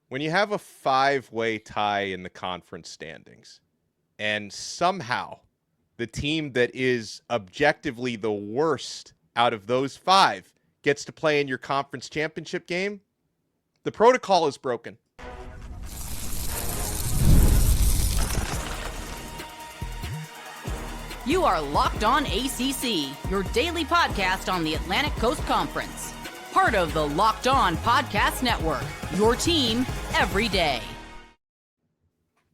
When you have a 5-way tie in the conference standings, and somehow the team that is objectively the worst out of those 5 gets to play in your conference championship game, the protocol is broken. You are Locked On ACC, your daily podcast on the Atlantic Coast Conference. Part of the Locked On Podcast Network, your team every day.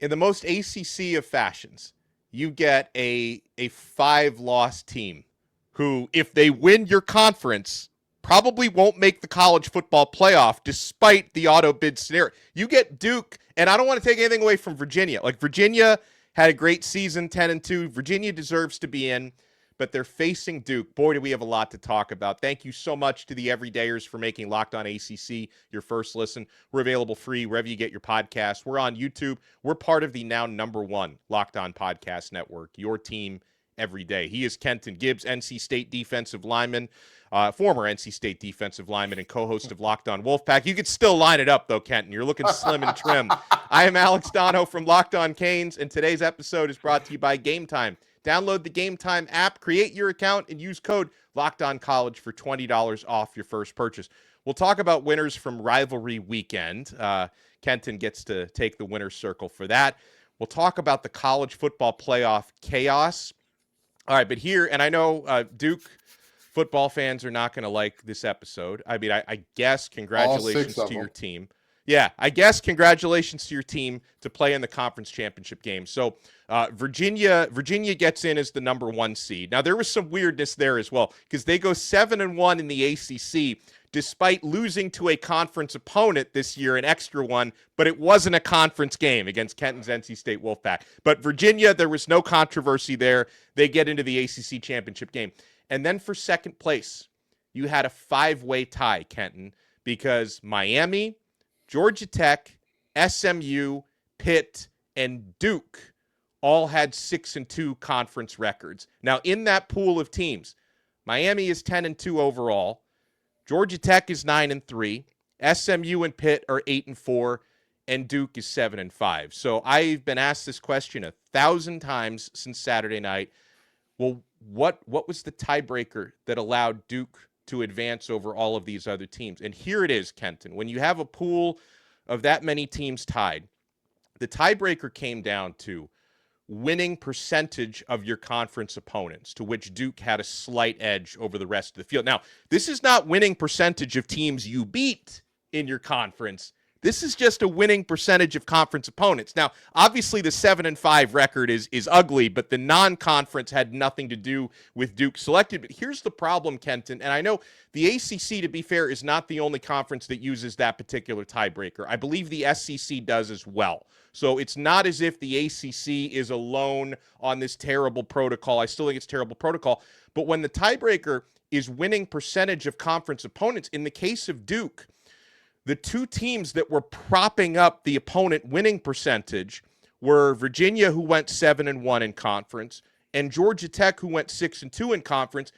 In the most ACC of fashions, you get a 5-loss team who, if they win your conference, probably won't make the college football playoff despite the auto bid scenario. You get Duke, and I don't want to take anything away from Virginia. Like, Virginia had a great season, 10-2. Virginia deserves to be in, but they're facing Duke. Boy, do we have a lot to talk about. Thank you so much to the everydayers for making Locked On ACC your first listen. We're available free wherever you get your podcasts. We're on YouTube. We're part of the now #1 Locked On Podcast Network, your team every day. He is Kenton Gibbs, NC State defensive lineman, former NC State defensive lineman and co-host of Locked On Wolfpack. You could still line it up, though, Kenton. You're looking slim and trim. I am Alex Donno from Locked On Canes, and today's episode is brought to you by Game Time. Download the Game Time app, create your account, and use code LOCKEDONCollege for $20 off your first purchase. We'll talk about winners from Rivalry weekend. Kenton gets to take the winner's circle for that. We'll talk about the college football playoff chaos. All right, but here, and I know Duke football fans are not going to like this episode. I mean, I guess congratulations to your team. Yeah, I guess congratulations to your team to play in the conference championship game. So Virginia gets in as the #1 seed. Now, there was some weirdness there as well because they go 7-1 in the ACC despite losing to a conference opponent this year, an extra one, but it wasn't a conference game against Kenton's NC State Wolfpack. But Virginia, there was no controversy there. They get into the ACC championship game. And then for second place, you had a 5-way tie, Kenton, because Miami, Georgia Tech, SMU, Pitt, and Duke all had 6-2 conference records. Now, in that pool of teams, Miami is 10-2 overall. Georgia Tech is 9-3. SMU and Pitt are 8-4, and Duke is 7-5. So I've been asked this question 1,000 times since Saturday night. Well, what was the tiebreaker that allowed Duke to advance over all of these other teams? And here it is, Kenton. When you have a pool of that many teams tied, the tiebreaker came down to winning percentage of your conference opponents, to which Duke had a slight edge over the rest of the field. Now, this is not winning percentage of teams you beat in your conference. This is just a winning percentage of conference opponents. Now, obviously, the 7-5 record is ugly, but the non-conference had nothing to do with Duke selected. But here's the problem, Kenton, and I know the ACC, to be fair, is not the only conference that uses that particular tiebreaker. I believe the SEC does as well. So it's not as if the ACC is alone on this terrible protocol. I still think it's terrible protocol. But when the tiebreaker is winning percentage of conference opponents, in the case of Duke, the two teams that were propping up the opponent winning percentage were Virginia, who went 7-1 in conference, and Georgia Tech, who went 6-2 in conference,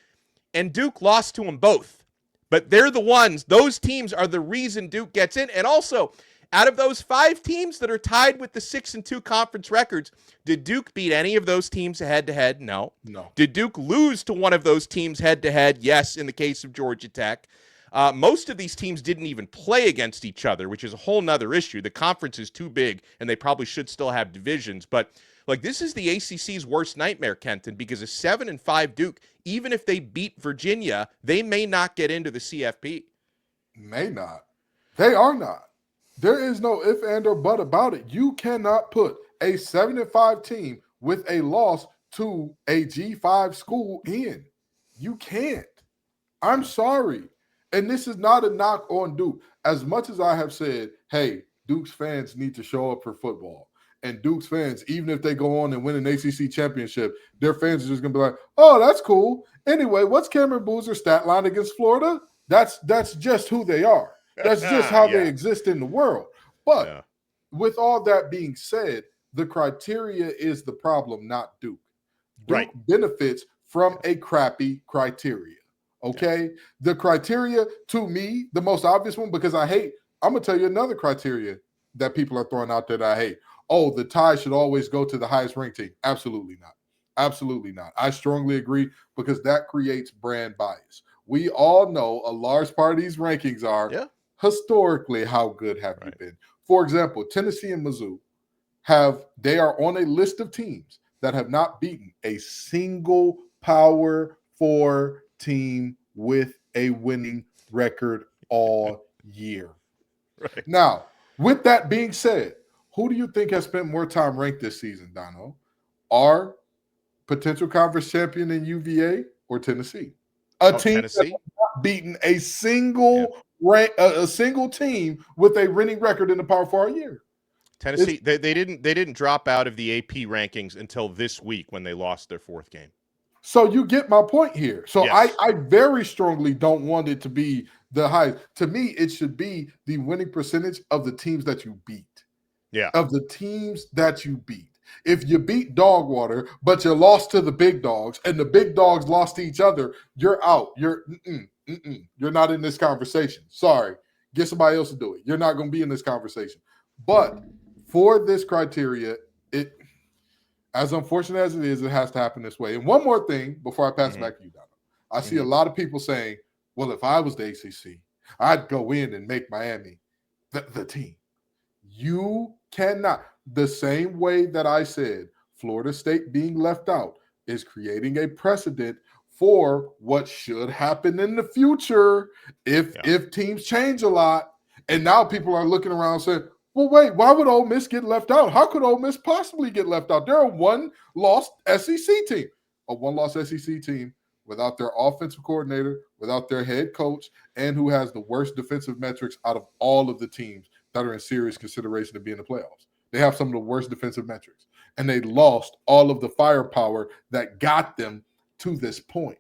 and Duke lost to them both. But they're the ones, those teams are the reason Duke gets in. And also, out of those 5 teams that are tied with the 6-2 conference records, did Duke beat any of those teams head-to-head? No. Did Duke lose to one of those teams head-to-head? Yes, in the case of Georgia Tech. Most of these teams didn't even play against each other, which is a whole nother issue. The conference is too big, and they probably should still have divisions. But, like, this is the ACC's worst nightmare, Kenton, because a 7-5 Duke, even if they beat Virginia, they may not get into the CFP. May not. They are not. There is no if, and, or but about it. You cannot put a 7-5 team with a loss to a G5 school in. You can't. I'm sorry. And this is not a knock on Duke. As much as I have said, hey, Duke's fans need to show up for football. And Duke's fans, even if they go on and win an ACC championship, their fans are just going to be like, oh, that's cool. Anyway, what's Cameron Boozer's stat line against Florida? That's just who they are. That's just how they exist in the world. But with all that being said, the criteria is the problem, not Duke. Duke benefits from a crappy criteria. Okay? The criteria, to me, the most obvious one, because I'm going to tell you another criteria. that people are throwing out there that I hate. Oh, the tie should always go to the highest ranked team. Absolutely not. Absolutely not. I strongly agree because that creates brand bias. We all know a large part of these rankings are historically how good have you been. For example, Tennessee and Mizzou they are on a list of teams that have not beaten a single Power 4 team with a winning record all year. Right. Now, with that being said, who do you think has spent more time ranked this season, Donno? Our potential conference champion in UVA or Tennessee? A team Tennessee? that has not beaten a single a single team with a winning record in the Power 4 all year. Tennessee, they didn't drop out of the AP rankings until this week when they lost their 4th game. So you get my point here. So yes. I very strongly don't want it to be the highest. To me, it should be the winning percentage of the teams that you beat. Yeah. Of the teams that you beat. If you beat Dogwater, but you lost to the big dogs, and the big dogs lost to each other, you're out. You're not in this conversation. Sorry. Get somebody else to do it. You're not going to be in this conversation. But for this criteria, as unfortunate as it is, it has to happen this way. And one more thing before I pass it back to you, Donno. I see a lot of people saying, well, if I was the ACC, I'd go in and make Miami the team. You cannot. The same way that I said Florida State being left out is creating a precedent for what should happen in the future if teams change a lot. And now people are looking around saying, well, wait, why would Ole Miss get left out? How could Ole Miss possibly get left out? They're a one-loss SEC team. A one-loss SEC team without their offensive coordinator, without their head coach, and who has the worst defensive metrics out of all of the teams that are in serious consideration to be in the playoffs. They have some of the worst defensive metrics, and they lost all of the firepower that got them to this point.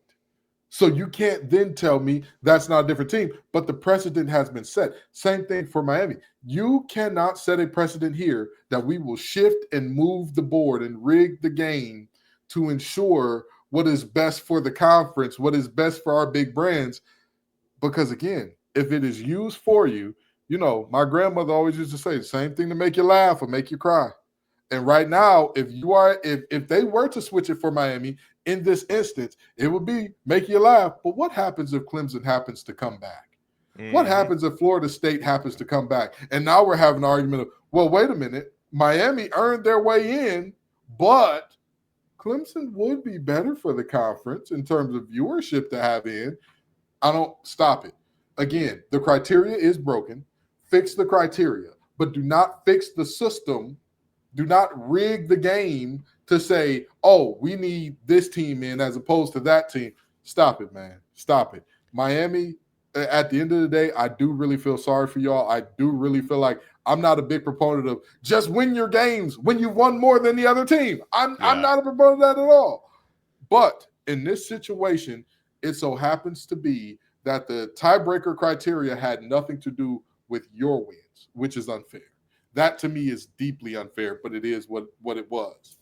So you can't then tell me that's not a different team, but the precedent has been set. Same thing for Miami. You cannot set a precedent here that we will shift and move the board and rig the game to ensure what is best for the conference, what is best for our big brands. Because again, if it is used for you, you know, my grandmother always used to say the same thing to make you laugh or make you cry. And right now, if they were to switch it for Miami in this instance, it would be make you laugh. But what happens if Clemson happens to come back? What happens if Florida State happens to come back? And now we're having an argument of, well, wait a minute, Miami earned their way in, but Clemson would be better for the conference in terms of viewership to have in. I don't stop it. Again, the criteria is broken. Fix the criteria, but do not fix the system. Do not rig the game to say, oh, we need this team in as opposed to that team. Stop it, man. Stop it. Miami, at the end of the day, I do really feel sorry for y'all. I do really feel like I'm not a big proponent of just win your games when you won more than the other team. I'm not a proponent of that at all. But in this situation, it so happens to be that the tiebreaker criteria had nothing to do with your wins, which is unfair. That to me is deeply unfair, but it is what it was.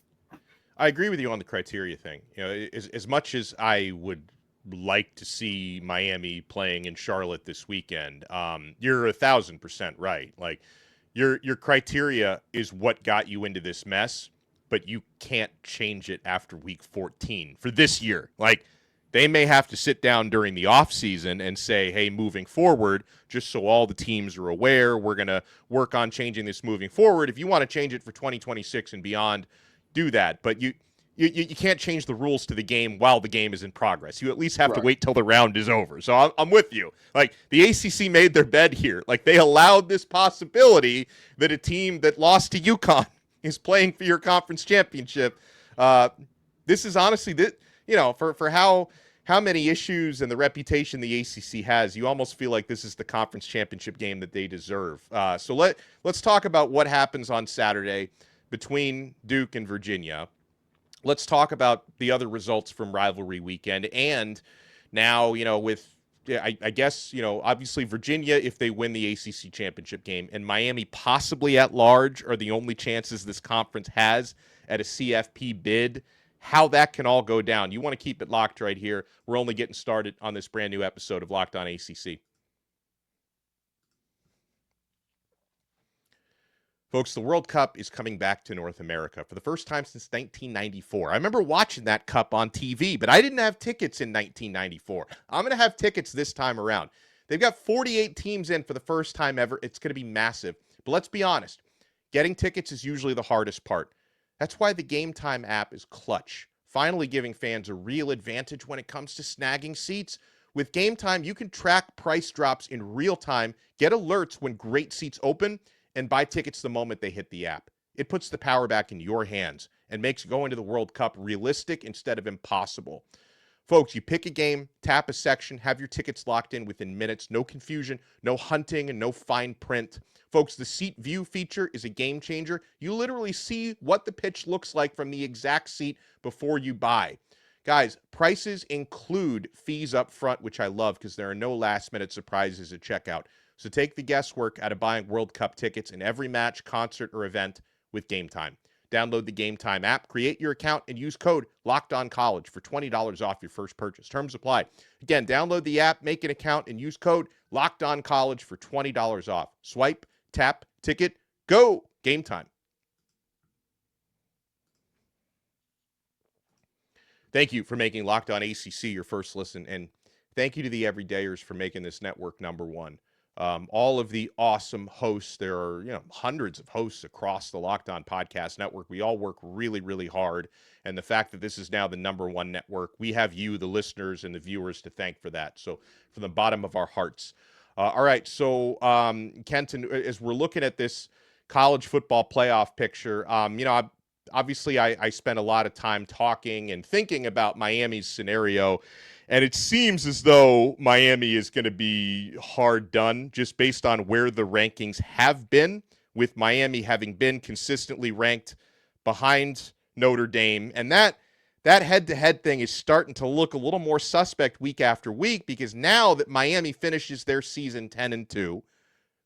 I agree with you on the criteria thing. You know, as much as I would like to see Miami playing in Charlotte this weekend, you're 1,000% right. Like your criteria is what got you into this mess, but you can't change it after week 14 for this year. Like they may have to sit down during the offseason and say, hey, moving forward, just so all the teams are aware, we're going to work on changing this moving forward. If you want to change it for 2026 and beyond, do that. But you can't change the rules to the game while the game is in progress. You at least have to wait till the round is over. So I'm with you. Like the ACC made their bed here. Like they allowed this possibility that a team that lost to UConn is playing for your conference championship. This is honestly for how many issues and the reputation the ACC has, you almost feel like this is the conference championship game that they deserve. So let's talk about what happens on Saturday between Duke and Virginia. Let's talk about the other results from rivalry weekend. And now, I guess, obviously Virginia, if they win the ACC championship game, and Miami possibly at large are the only chances this conference has at a CFP bid. How that can all go down. You want to keep it locked right here. We're only getting started on this brand new episode of Locked On ACC. Folks, the World Cup is coming back to North America for the first time since 1994. I remember watching that cup on TV, but I didn't have tickets in 1994. I'm going to have tickets this time around. They've got 48 teams in for the first time ever. It's going to be massive. But let's be honest, getting tickets is usually the hardest part. That's why the Game Time app is clutch, finally giving fans a real advantage when it comes to snagging seats. With Game Time, you can track price drops in real time, get alerts when great seats open, and buy tickets the moment they hit the app. It puts the power back in your hands and makes going to the World Cup realistic instead of impossible. Folks, you pick a game, tap a section, have your tickets locked in within minutes. No confusion, no hunting, and no fine print. Folks, the seat view feature is a game changer. You literally see what the pitch looks like from the exact seat before you buy. Guys, prices include fees up front, which I love because there are no last-minute surprises at checkout. So take the guesswork out of buying World Cup tickets in every match, concert, or event with Game Time. Download the Game Time app, create your account, and use code LOCKEDONCollege for $20 off your first purchase. Terms apply. Again, download the app, make an account, and use code LOCKEDONCollege for $20 off. Swipe, tap, ticket, go! Game Time. Thank you for making Locked On ACC your first listen, and thank you to the everydayers for making this network number one. All of the awesome hosts. There are, hundreds of hosts across the Locked On Podcast Network. We all work really, really hard. And the fact that this is now the number one network, we have you, the listeners and the viewers, to thank for that. So from the bottom of our hearts. All right. So, Kenton, as we're looking at this college football playoff picture, obviously I spent a lot of time talking and thinking about Miami's scenario. And it seems as though Miami is going to be hard done just based on where the rankings have been, with Miami having been consistently ranked behind Notre Dame. And that head-to-head thing is starting to look a little more suspect week after week, because now that Miami finishes their season 10-2,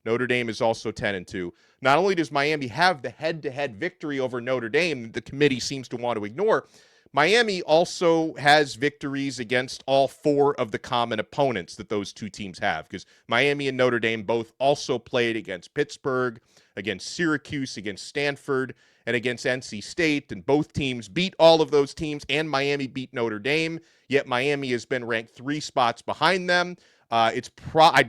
Notre Dame is also 10-2. Not only does Miami have the head-to-head victory over Notre Dame that the committee seems to want to ignore, Miami also has victories against all four of the common opponents that those two teams have, because Miami and Notre Dame both also played against Pittsburgh, against Syracuse, against Stanford, and against NC State, and both teams beat all of those teams, and Miami beat Notre Dame, yet Miami has been ranked 3 spots behind them. I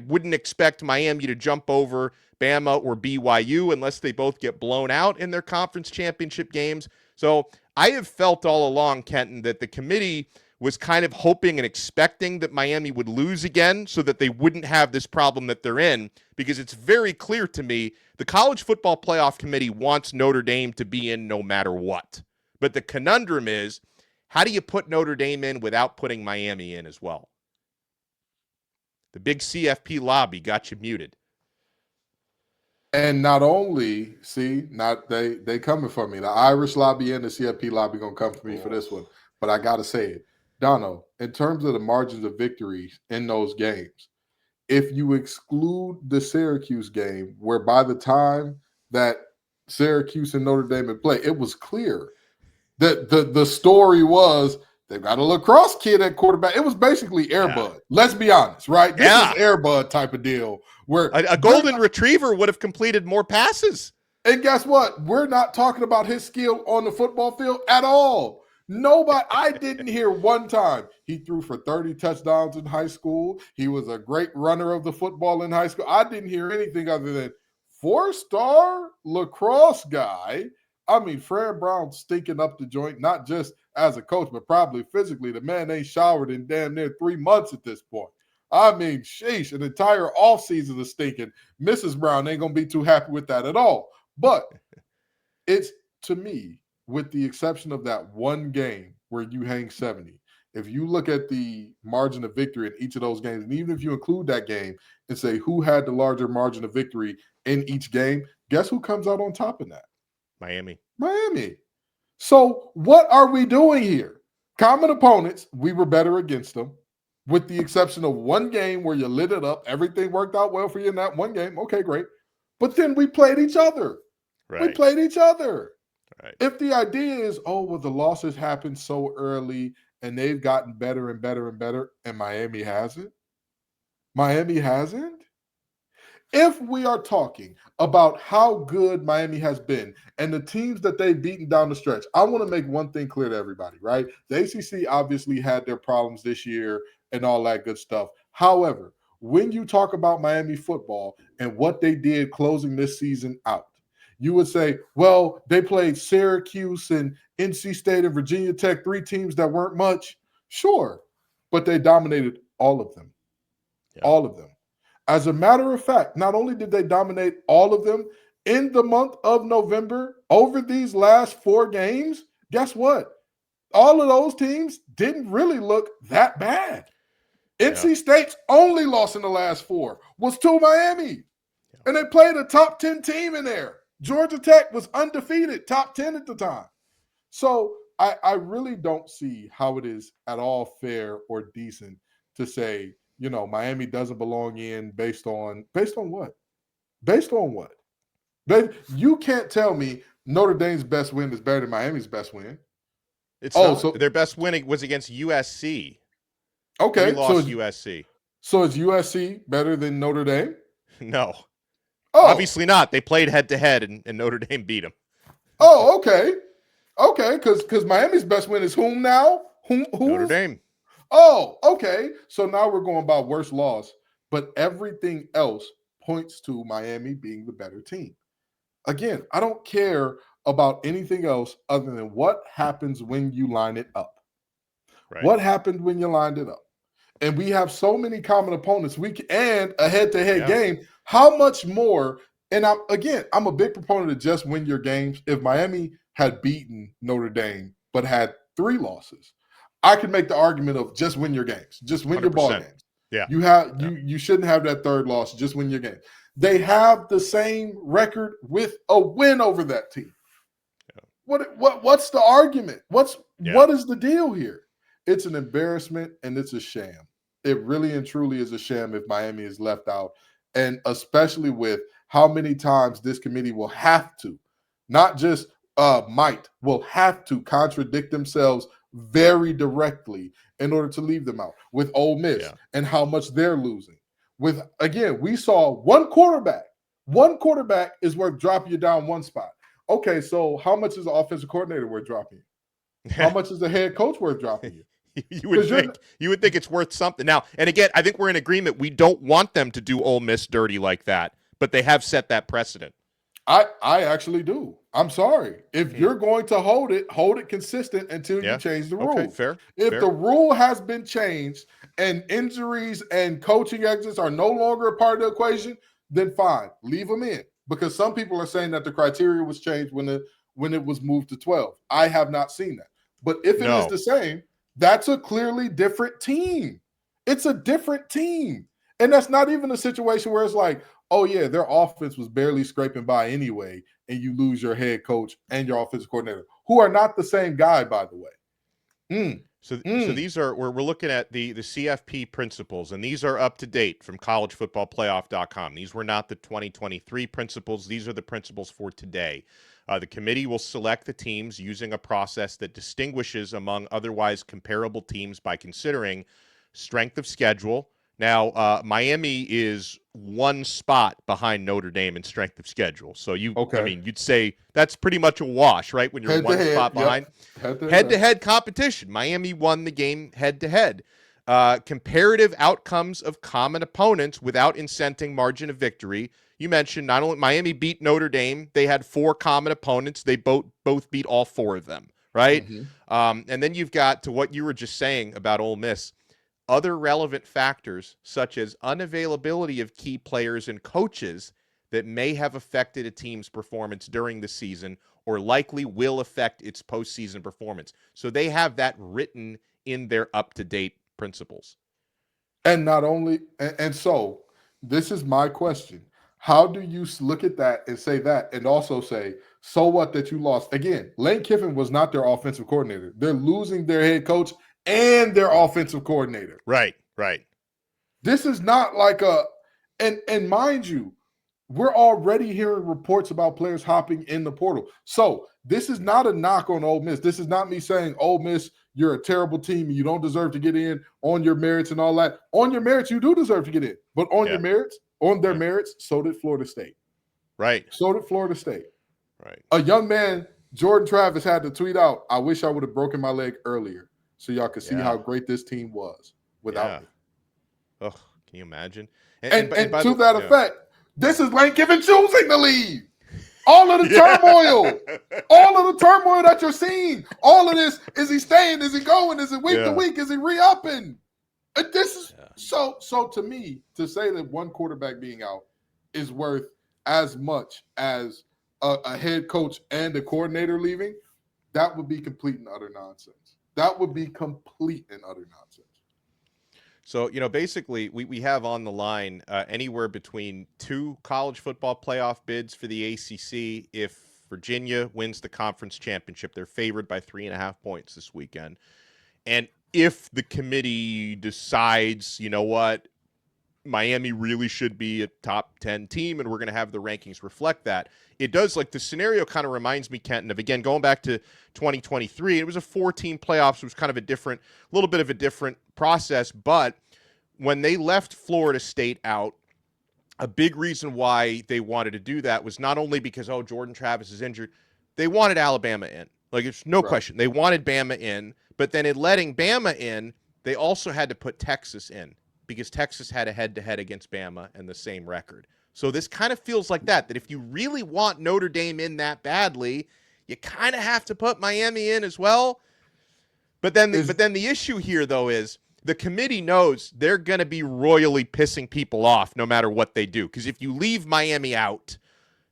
wouldn't expect Miami to jump over Bama or BYU unless they both get blown out in their conference championship games. So I have felt all along, Kenton, that the committee was kind of hoping and expecting that Miami would lose again so that they wouldn't have this problem that they're in, because it's very clear to me the College Football Playoff Committee wants Notre Dame to be in no matter what. But the conundrum is, how do you put Notre Dame in without putting Miami in as well? The big CFP lobby got you muted. And not only, they coming for me. The Irish lobby and the CFP lobby going to come for me for this one. But I got to say it. Donno, in terms of the margins of victory in those games, if you exclude the Syracuse game, where by the time that Syracuse and Notre Dame had played, it was clear that the story was they've got a lacrosse kid at quarterback. It was basically Air Bud. Let's be honest, right? This is Air Bud type of deal where a golden retriever would have completed more passes. And guess what? We're not talking about his skill on the football field at all. Nobody, I didn't hear one time he threw for 30 touchdowns in high school. He was a great runner of the football in high school. I didn't hear anything other than 4-star lacrosse guy. I mean, Fran Brown stinking up the joint, not just as a coach, but probably physically. The man ain't showered in damn near 3 months at this point. I mean, sheesh, an entire offseason of stinking. Mrs. Brown ain't going to be too happy with that at all. But it's, to me, with the exception of that one game where you hang 70, if you look at the margin of victory in each of those games, and even if you include that game and say who had the larger margin of victory in each game, guess who comes out on top in that? Miami. So what are we doing here? Common opponents, we were better against them, with the exception of one game where you lit it up. Everything worked out well for you in that one game. Okay, great. But then we played each other. Right. We played each other. Right. If the idea is, the losses happened so early and they've gotten better and better and better, and Miami hasn't? If we are talking about how good Miami has been and the teams that they've beaten down the stretch, I want to make one thing clear to everybody, right? The ACC obviously had their problems this year and all that good stuff. However, when you talk about Miami football and what they did closing this season out, you would say, well, they played Syracuse and NC State and Virginia Tech, 3 teams that weren't much. Sure, but they dominated all of them. Yeah. All of them. As a matter of fact, not only did they dominate all of them, in the month of November, over these last 4 games, guess what? All of those teams didn't really look that bad. NC State's only loss in the last 4 was to Miami. And they played a top 10 team in there. Georgia Tech was undefeated, top 10 at the time. So I really don't see how it is at all fair or decent to say, you know, Miami doesn't belong in based on what? Based on what? You can't tell me Notre Dame's best win is better than Miami's best win. So their best win was against USC. Okay, they lost USC. So is USC better than Notre Dame? No. Obviously not. They played head-to-head, and Notre Dame beat them. Oh, okay. Okay, because Miami's best win is whom now? Who? Notre Dame. Oh, okay. So now we're going by worst loss, but everything else points to Miami being the better team. Again, I don't care about anything else other than what happens when you line it up. Right. What happened when you lined it up? And we have so many common opponents. And a head-to-head game. How much more? And I'm a big proponent of just win your games. If Miami had beaten Notre Dame but had 3 losses, I could make the argument of just win your games. Just win 100%. Your ball games. Yeah. You shouldn't have that 3rd loss. Just win your game. They have the same record with a win over that team. Yeah. What's the argument? What is the deal here? It's an embarrassment and it's a sham. It really and truly is a sham if Miami is left out, and especially with how many times this committee will have to, not just will have to contradict themselves very directly in order to leave them out. With Ole Miss and how much they're losing. We saw one quarterback. One quarterback is worth dropping you down 1 spot. Okay, so how much is the offensive coordinator worth dropping you? How much is the head coach worth dropping you? You would think it's worth something. Now, and again, I think we're in agreement. We don't want them to do Ole Miss dirty like that, but they have set that precedent. I actually do. I'm sorry. If you're going to hold it consistent until you change the rule. Okay, fair. If the rule has been changed and injuries and coaching exits are no longer a part of the equation, then fine, leave them in. Because some people are saying that the criteria was changed when it was moved to 12. I have not seen that. But if it is the same, that's a clearly different team. It's a different team. And that's not even a situation where it's like, oh, yeah, their offense was barely scraping by anyway, and you lose your head coach and your offensive coordinator, who are not the same guy, by the way. So these are, we're looking at the CFP principles, and these are up to date from collegefootballplayoff.com. These were not the 2023 principles. These are the principles for today. The committee will select the teams using a process that distinguishes among otherwise comparable teams by considering strength of schedule. Now, Miami is 1 spot behind Notre Dame in strength of schedule. So you'd say that's pretty much a wash, right? When you're head 1 head, spot behind. Head-to-head competition. Miami won the game head-to-head. Comparative outcomes of common opponents without incenting margin of victory. You mentioned not only Miami beat Notre Dame, they had 4 common opponents. They both beat all 4 of them, right? Mm-hmm. And then you've got to what you were just saying about Ole Miss. Other relevant factors, such as unavailability of key players and coaches that may have affected a team's performance during the season or likely will affect its postseason performance. So they have that written in their up-to-date principles. And not only, and so this is my question. How do you look at that and say that and also say, so what that you lost? Again, Lane Kiffin was not their offensive coordinator. They're losing their head coach and their offensive coordinator. Right. This is not like and mind you, we're already hearing reports about players hopping in the portal. So this is not a knock on Ole Miss. This is not me saying, Ole Miss, you're a terrible team and you don't deserve to get in on your merits and all that. On your merits, you do deserve to get in. But on your merits, on their merits. So did Florida State. Right. So did Florida State. Right. A young man, Jordan Travis, had to tweet out, "I wish I would have broken my leg earlier so y'all could see how great this team was without me." Oh, can you imagine? And to that effect, this is Lane Kiffin choosing to leave. All of the turmoil, all of the turmoil that you're seeing, all of this, is he staying? Is he going? Is it week to week? Is he re-upping? This is so to me, to say that one quarterback being out is worth as much as a head coach and a coordinator leaving, that would be complete and utter nonsense. That would be complete and utter nonsense. So, basically we have on the line anywhere between 2 college football playoff bids for the ACC. If Virginia wins the conference championship, they're favored by 3.5 points this weekend. And if the committee decides, you know what, Miami really should be a top 10 team and we're going to have the rankings reflect that, it does, like, the scenario kind of reminds me, Kenton, of, again, going back to 2023. It was a 4-team playoffs. It was kind of a little bit of a different process. But when they left Florida State out, a big reason why they wanted to do that was not only because, Jordan Travis is injured, they wanted Alabama in. Like, it's no question. They wanted Bama in. But then in letting Bama in, they also had to put Texas in, because Texas had a head-to-head against Bama and the same record. So this kind of feels like that if you really want Notre Dame in that badly, you kind of have to put Miami in as well. But then the issue here, though, is the committee knows they're going to be royally pissing people off no matter what they do. Because if you leave Miami out,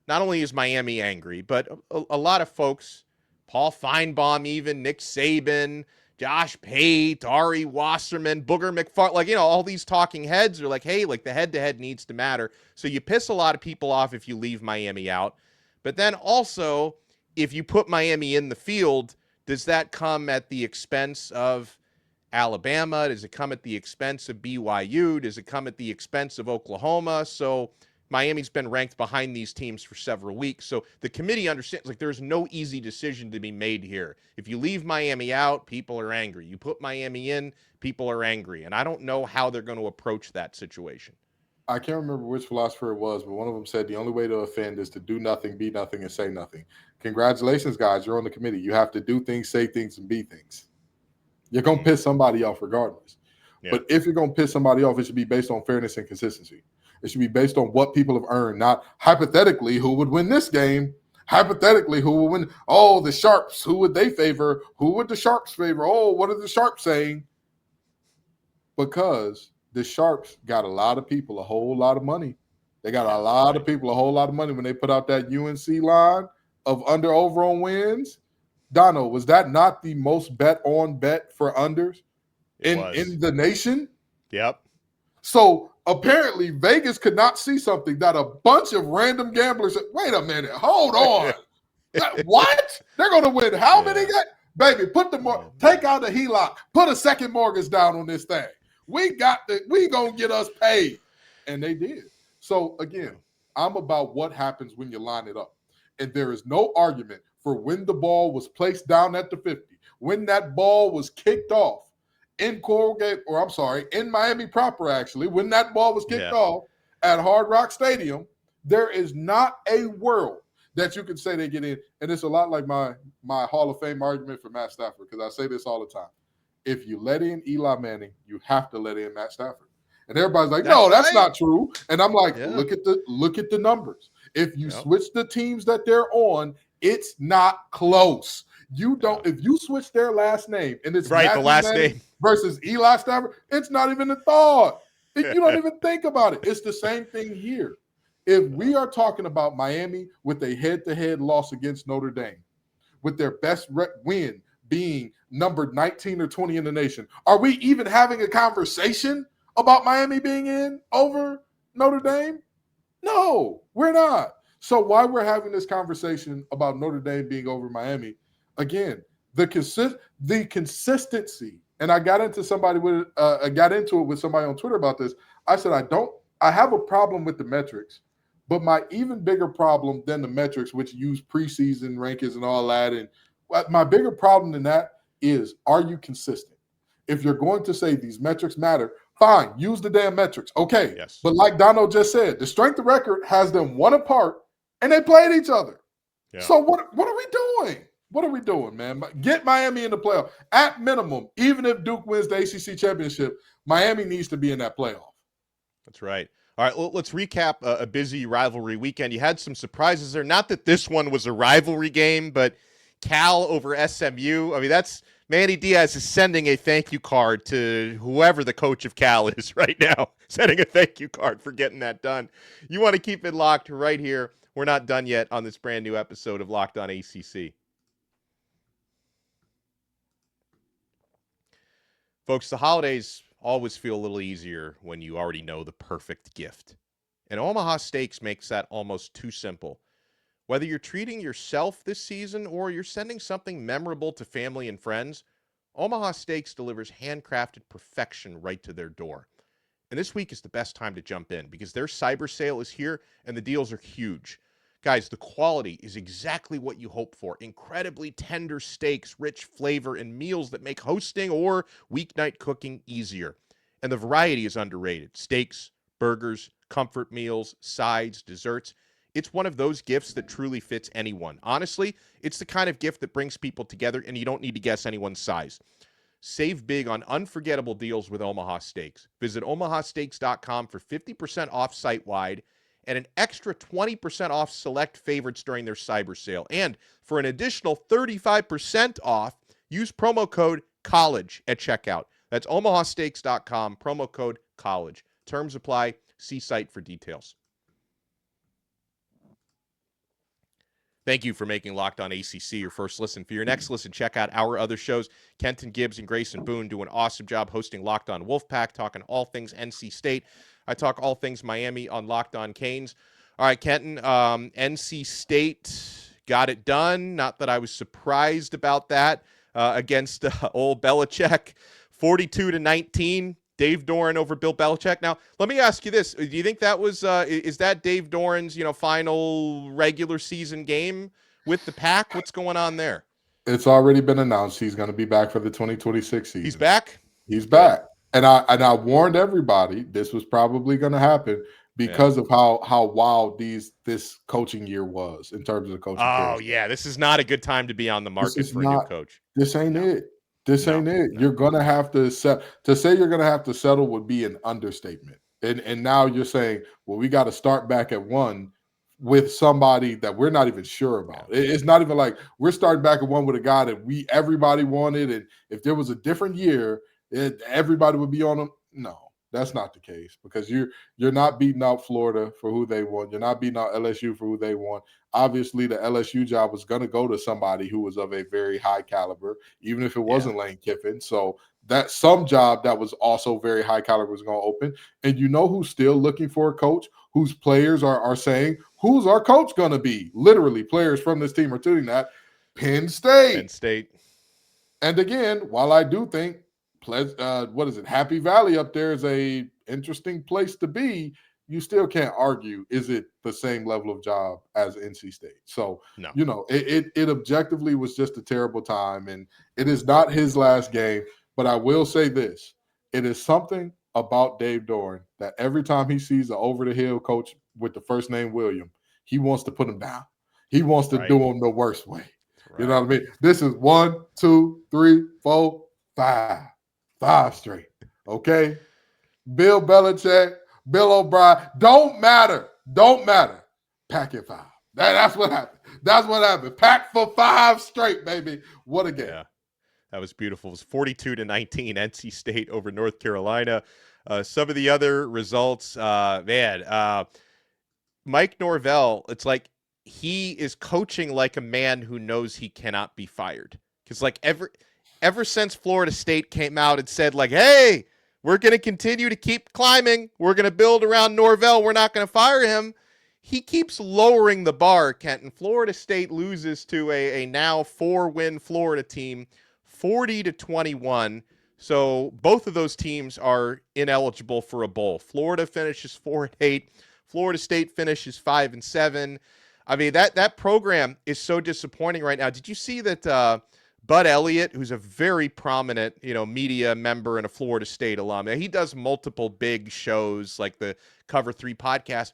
not only is Miami angry, but a lot of folks, Paul Feinbaum even, Nick Saban, Josh Pate, Ari Wasserman, Booger McFarland, all these talking heads are like, hey, like, the head-to-head needs to matter. So you piss a lot of people off if you leave Miami out. But then also, if you put Miami in the field, does that come at the expense of Alabama? Does it come at the expense of BYU? Does it come at the expense of Oklahoma? So Miami's been ranked behind these teams for several weeks. So the committee understands, like, there's no easy decision to be made here. If you leave Miami out, people are angry. You put Miami in, people are angry. And I don't know how they're going to approach that situation. I can't remember which philosopher it was, but one of them said the only way to offend is to do nothing, be nothing, and say nothing. Congratulations, guys. You're on the committee. You have to do things, say things, and be things. You're going to piss somebody off regardless. Yeah. But if you're going to piss somebody off, it should be based on fairness and consistency. It should be based on what people have earned, not hypothetically who would win this game, hypothetically who will win. Oh, the Sharps, who would they favor? Who would the Sharps favor? Oh, what are the Sharps saying? Because the Sharps got a lot of people a whole lot of money. They got a lot of people a whole lot of money when they put out that UNC line of over on wins. Donno, was that not the most bet for unders in the nation? Yep. So apparently Vegas could not see something that a bunch of random gamblers said, wait a minute, hold on. What? They're going to win how many? Baby, take out the HELOC, put a second mortgage down on this thing. We going to get us paid. And they did. So again, I'm about what happens when you line it up. And there is no argument for when the ball was placed down at the 50, when that ball was kicked off in Miami proper, actually, when that ball was kicked off at Hard Rock Stadium, there is not a world that you can say they get in. And it's a lot like my Hall of Fame argument for Matt Stafford, because I say this all the time. If you let in Eli Manning, you have to let in Matt Stafford. And everybody's like, no, that's not true. And I'm like, look at the numbers. If you switch the teams that they're on, it's not close. You don't. If you switch their last name and it's the last name versus Eli Stafford, it's not even a thought. You don't even think about it. It's the same thing here. If we are talking about Miami with a head-to-head loss against Notre Dame, with their best win being number 19 or 20 in the nation, are we even having a conversation about Miami being in over Notre Dame? No, we're not. So why we're having this conversation about Notre Dame being over Miami, again, the consistency. And I got into it with somebody on Twitter about this. I said, I have a problem with the metrics, but my even bigger problem than the metrics, which use preseason rankings and all that, and my bigger problem than that is, are you consistent? If you're going to say these metrics matter, Fine, use the damn metrics. Okay. Yes. But like Donno just said, the strength of record has them 1 apart, and they played each other. Yeah. So what are we doing? What are we doing, man? Get Miami in the playoff. At minimum, even if Duke wins the ACC championship, Miami needs to be in that playoff. That's right. All right, let's recap a busy rivalry weekend. You had some surprises there. Not that this one was a rivalry game, but Cal over SMU. I mean, that's Manny Diaz is sending a thank you card to whoever the coach of Cal is right now. Sending a thank you card for getting that done. You want to keep it locked right here. We're not done yet on this brand new episode of Locked On ACC. Folks, the holidays always feel a little easier when you already know the perfect gift. And Omaha Steaks makes that almost too simple. Whether you're treating yourself this season or you're sending something memorable to family and friends, Omaha Steaks delivers handcrafted perfection right to their door. And this week is the best time to jump in because their cyber sale is here and the deals are huge. Guys, the quality is exactly what you hope for. Incredibly tender steaks, rich flavor, and meals that make hosting or weeknight cooking easier. And the variety is underrated. Steaks, burgers, comfort meals, sides, desserts. It's one of those gifts that truly fits anyone. Honestly, it's the kind of gift that brings people together and you don't need to guess anyone's size. Save big on unforgettable deals with Omaha Steaks. Visit omahasteaks.com for 50% off site-wide and an extra 20% off select favorites during their cyber sale. And for an additional 35% off, use promo code COLLEGE at checkout. That's omahasteaks.com, promo code COLLEGE. Terms apply. See site for details. Thank you for making Locked On ACC your first listen. For your next listen, check out our other shows. Kenton Gibbs and Grayson Boone do an awesome job hosting Locked On Wolfpack, talking all things NC State. I talk all things Miami on Locked On Canes. All right, Kenton, NC State got it done. Not that I was surprised about that against old Belichick. 42-19. Dave Doran over Bill Belichick. Now, let me ask you this. Do you think that was, is that Dave Doran's, final regular season game with the Pack? What's going on there? It's already been announced he's going to be back for the 2026 season. He's back? He's back. And I warned everybody this was probably going to happen because of how wild this coaching year was in terms of the coaching. Oh, yeah. This is not a good time to be on the market for a new coach. This ain't it. This ain't it. You're going to have to say you're going to have to settle would be an understatement. And now you're saying, well, we got to start back at one with somebody that we're not even sure about. It's not even like we're starting back at one with a guy that everybody wanted. And if there was a different year, everybody would be on him. No, that's not the case because you're not beating out Florida for who they want. You're not beating out LSU for who they want. Obviously, the LSU job was going to go to somebody who was of a very high caliber, even if it wasn't Lane Kiffin. So that some job that was also very high caliber was going to open. And you know who's still looking for a coach, whose players are saying, who's our coach going to be? Literally, players from this team are doing that. Penn State. Penn State. And again, while I do think Happy Valley up there is a interesting place to be, you still can't argue, is it the same level of job as NC State? So, no. It objectively was just a terrible time, and it is not his last game. But I will say this. It is something about Dave Doran that every time he sees an over-the-hill coach with the first name William, he wants to put him down. He wants to do him the worst way. Right. You know what I mean? This is 1, 2, 3, 4, 5. 5 straight. Okay? Bill Belichick, Bill O'Brien, don't matter. Pack it 5. That's what happened. Pack for 5 straight, baby. What a game. Yeah, that was beautiful. It was 42-19 NC State over North Carolina. Some of the other results, Mike Norvell, it's like he is coaching like a man who knows he cannot be fired. Because ever since Florida State came out and said, hey, we're going to continue to keep climbing. We're going to build around Norvell. We're not going to fire him. He keeps lowering the bar, Kenton. Florida State loses to a now 4-win Florida team, 40-21. So both of those teams are ineligible for a bowl. Florida finishes 4-8. Florida State finishes 5-7. I mean, that program is so disappointing right now. Did you see that Bud Elliott, who's a very prominent, media member and a Florida State alum. He does multiple big shows like the Cover 3 podcast.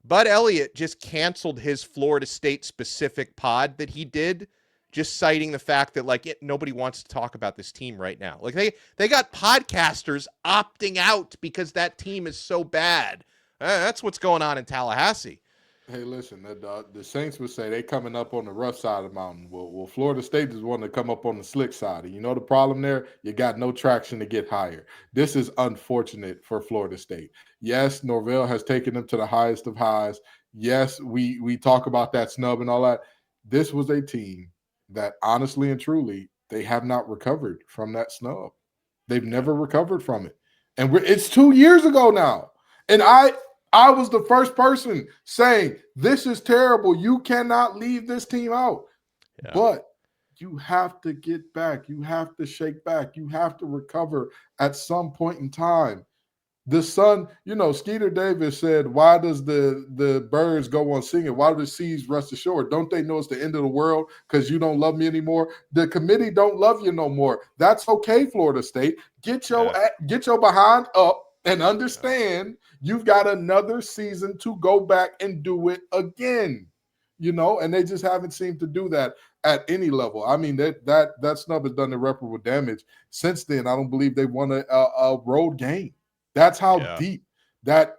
Bud Elliott just canceled his Florida State specific pod that he did, just citing the fact that nobody wants to talk about this team right now. Like they got podcasters opting out because that team is so bad. That's what's going on in Tallahassee. Hey, listen, the Saints would say they coming up on the rough side of the mountain. Well, Florida State is one to come up on the slick side. And you know the problem there? You got no traction to get higher. This is unfortunate for Florida State. Yes, Norvell has taken them to the highest of highs. Yes, we talk about that snub and all that. This was a team that honestly and truly, they have not recovered from that snub. They've never recovered from it. And it's 2 years ago now. And I was the first person saying, this is terrible. You cannot leave this team out. Yeah. But you have to get back. You have to shake back. You have to recover at some point in time. The sun, Skeeter Davis said, why does the birds go on singing? Why do the seas rest ashore? Don't they know it's the end of the world because you don't love me anymore? The committee don't love you no more. That's okay, Florida State. Get your behind up and understand you've got another season to go back and do it again, and they just haven't seemed to do that at any level. I mean, that snub has done irreparable damage. Since then, I don't believe they won a road game. That's how deep that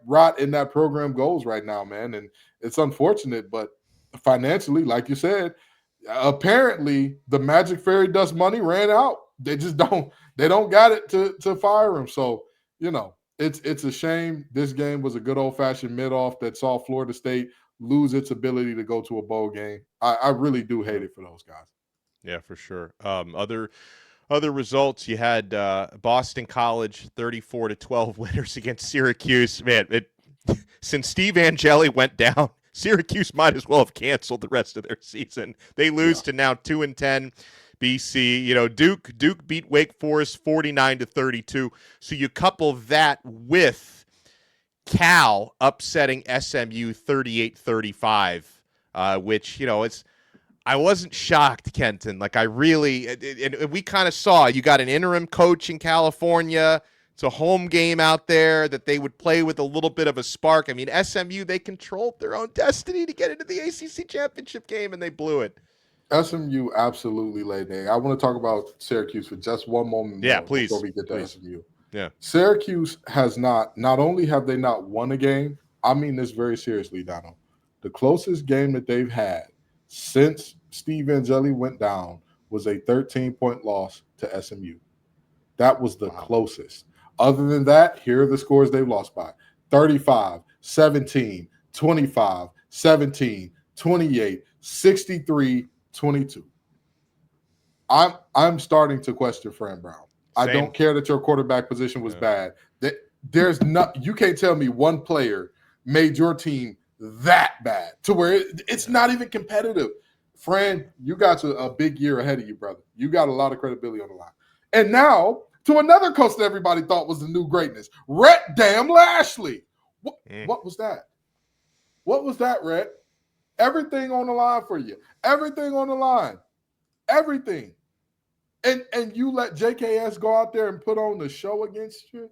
rot in that program goes right now, man. And it's unfortunate, but financially, like you said, apparently the magic fairy dust money ran out. They just don't got it to fire him. So, it's a shame. This game was a good old-fashioned mid-off that saw Florida State lose its ability to go to a bowl game. I really do hate it for those guys. Yeah, for sure. Other results, you had Boston College 34-12 winners against Syracuse. Man, since Steve Angeli went down, Syracuse might as well have canceled the rest of their season. They lose to now 2-10 BC. Duke beat Wake Forest 49-32. So you couple that with Cal upsetting SMU 38-35, which, it's. I wasn't shocked, Kenton. Like and we kind of saw you got an interim coach in California. It's a home game out there that they would play with a little bit of a spark. I mean, SMU, they controlled their own destiny to get into the ACC championship game, and they blew it. SMU absolutely laid an egg. I want to talk about Syracuse for just one moment. Yeah, please. Before we get to SMU. Yeah. Syracuse has not only have they not won a game, I mean this very seriously, Donno. The closest game that they've had since Steve Angeli went down was a 13-point loss to SMU. That was the closest. Other than that, here are the scores they've lost by. 35, 17, 25, 17, 28, 63, 22. I'm starting to question Fran Brown. Same. I don't care that your quarterback position was bad. You can't tell me one player made your team that bad to where it's not even competitive. Fran, you got a big year ahead of you, brother. You got a lot of credibility on the line. And now to another coach that everybody thought was the new greatness, Rhett Damn Lashley. What was that? What was that, Rhett? Everything on the line for you. Everything on the line. Everything. And you let JKS go out there and put on the show against you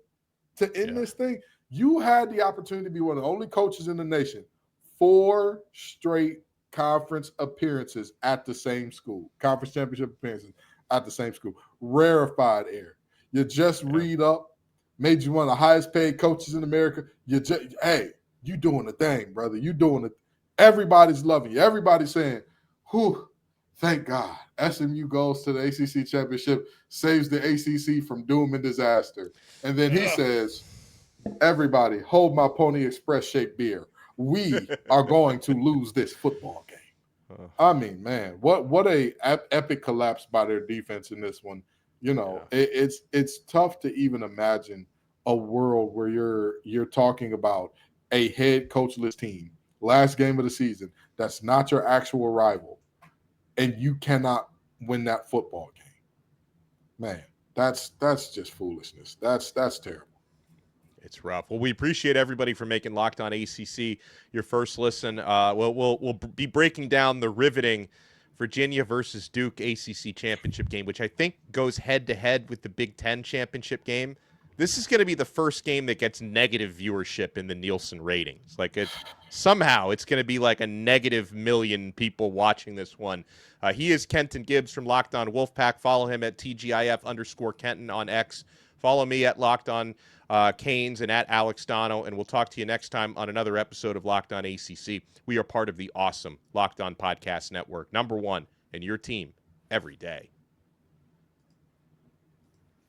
to end this thing. You had the opportunity to be one of the only coaches in the nation. 4 straight conference appearances at the same school. Conference championship appearances at the same school. Rarefied air. You just read up, made you one of the highest paid coaches in America. You doing the thing, brother. You doing it. Everybody's loving you. Everybody's saying, whew, thank God. SMU goes to the ACC championship, saves the ACC from doom and disaster. And then he says, everybody, hold my Pony Express shaped beer. We are going to lose this football game. I mean, man, what a epic collapse by their defense in this one. It's tough to even imagine a world where you're talking about a head coachless team, last game of the season, that's not your actual rival, and you cannot win that football game. Man, that's just foolishness. That's terrible. It's rough. Well, we appreciate everybody for making Locked On ACC your first listen. We'll be breaking down the riveting Virginia versus Duke ACC championship game, which I think goes head-to-head with the Big Ten championship game. This is going to be the first game that gets negative viewership in the Nielsen ratings. Like, somehow it's going to be like a negative million people watching this one. He is Kenton Gibbs from Locked On Wolfpack. Follow him at TGIF_Kenton on X. Follow me at Locked On Canes and at Alex Donno, and we'll talk to you next time on another episode of Locked On ACC. We are part of the awesome Locked On Podcast Network, #1, and your team every day.